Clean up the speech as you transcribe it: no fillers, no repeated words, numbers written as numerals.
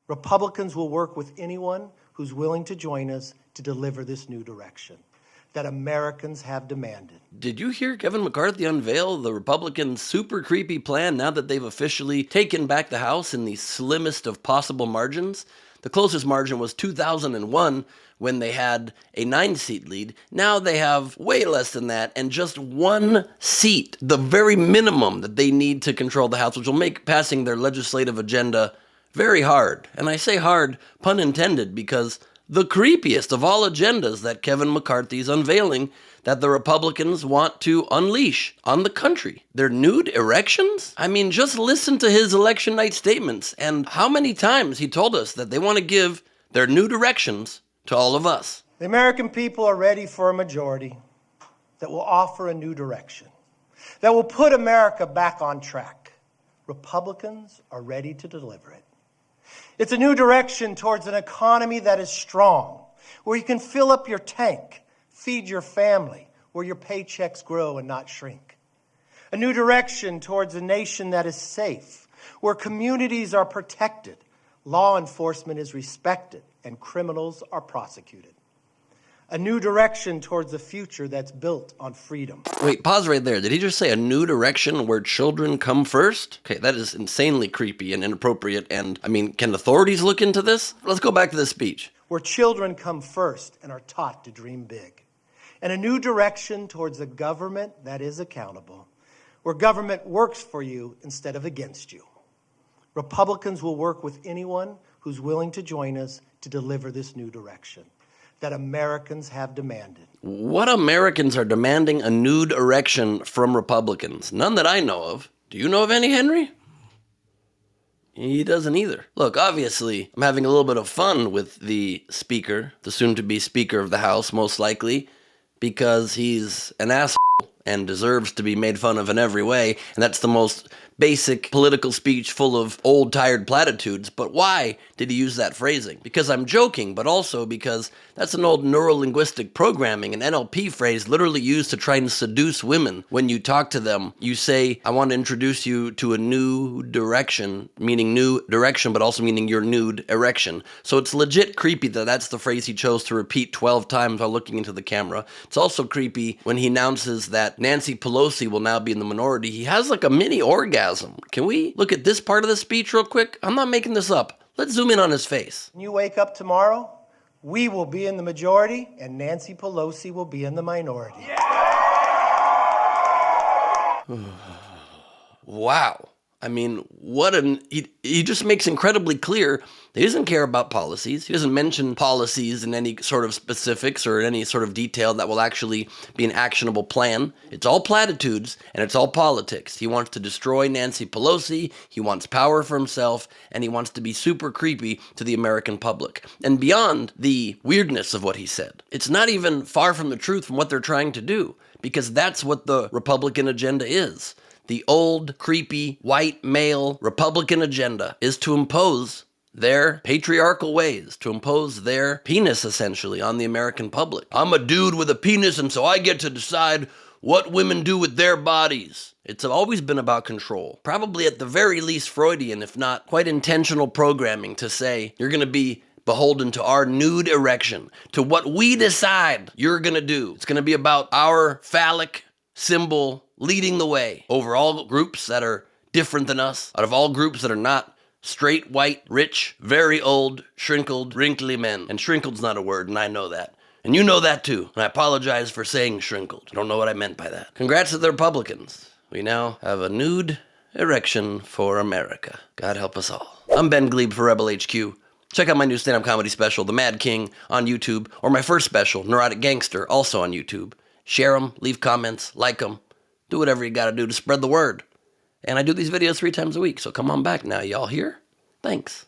Republicans will work with anyone who's willing to join us to deliver this new direction that Americans have demanded. Did you hear Kevin McCarthy unveil the Republican super creepy plan now that they've officially taken back the House in the slimmest of possible margins? The closest margin was 2001 when they had a 9-seat lead. Now they have way less than that and just 1 seat, the very minimum that they need to control the House, which will make passing their legislative agenda very hard. And I say hard, pun intended, because the creepiest of all agendas that Kevin McCarthy is unveiling that the Republicans want to unleash on the country. Their nude erections? I mean, just listen to his election night statements and how many times he told us that they want to give their nude erections to all of us. The American people are ready for a majority that will offer a new direction, that will put America back on track. Republicans are ready to deliver it. It's a new direction towards an economy that is strong, where you can fill up your tank, feed your family, where your paychecks grow and not shrink. A new direction towards a nation that is safe, where communities are protected, law enforcement is respected, and criminals are prosecuted. A new direction towards a future that's built on freedom. Wait, pause right there. Did he just say a new direction where children come first? Okay, that is insanely creepy and inappropriate. And, I mean, can authorities look into this? Let's go back to this speech. Where children come first and are taught to dream big. And a new direction towards a government that is accountable, where government works for you instead of against you. Republicans will work with anyone who's willing to join us to deliver this new direction that Americans have demanded. What Americans are demanding a nude erection from Republicans? None that I know of. Do you know of any, Henry? He doesn't either. Look, obviously, I'm having a little bit of fun with the speaker, the soon-to-be Speaker of the House, most likely, because he's an asshole and deserves to be made fun of in every way, and that's the most basic political speech full of old, tired platitudes. But why did he use that phrasing? Because I'm joking, but also because that's an old neuro-linguistic programming, an NLP phrase literally used to try and seduce women. When you talk to them, you say, I want to introduce you to a new direction, meaning new direction, but also meaning your nude erection. So it's legit creepy that that's the phrase he chose to repeat 12 times while looking into the camera. It's also creepy when he announces that Nancy Pelosi will now be in the minority. He has like a mini orgasm. Can we look at this part of the speech real quick? I'm not making this up. Let's zoom in on his face. When you wake up tomorrow, we will be in the majority and Nancy Pelosi will be in the minority. Wow. I mean, he just makes incredibly clear that he doesn't care about policies. He doesn't mention policies in any sort of specifics or any sort of detail that will actually be an actionable plan. It's all platitudes and it's all politics. He wants to destroy Nancy Pelosi, he wants power for himself, and he wants to be super creepy to the American public. And beyond the weirdness of what he said, it's not even far from the truth from what they're trying to do, because that's what the Republican agenda is. The old, creepy, white male Republican agenda is to impose their patriarchal ways, to impose their penis, essentially, on the American public. I'm a dude with a penis, and so I get to decide what women do with their bodies. It's always been about control. Probably at the very least Freudian, if not quite intentional programming to say, you're going to be beholden to our nude erection, to what we decide you're going to do. It's going to be about our phallic symbol leading the way over all groups that are different than us, out of all groups that are not straight, white, rich, very old, shrinkled, wrinkly men. And shrinkled's not a word, and I know that. And you know that too, and I apologize for saying shrinkled. I don't know what I meant by that. Congrats to the Republicans. We now have a nude erection for America. God help us all. I'm Ben Gleib for Rebel HQ. Check out my new stand-up comedy special, The Mad King, on YouTube, or my first special, Neurotic Gangster, also on YouTube. Share them, leave comments, like them. Do whatever you gotta do to spread the word. And I do these videos 3 times a week, so come on back now, y'all hear? Thanks.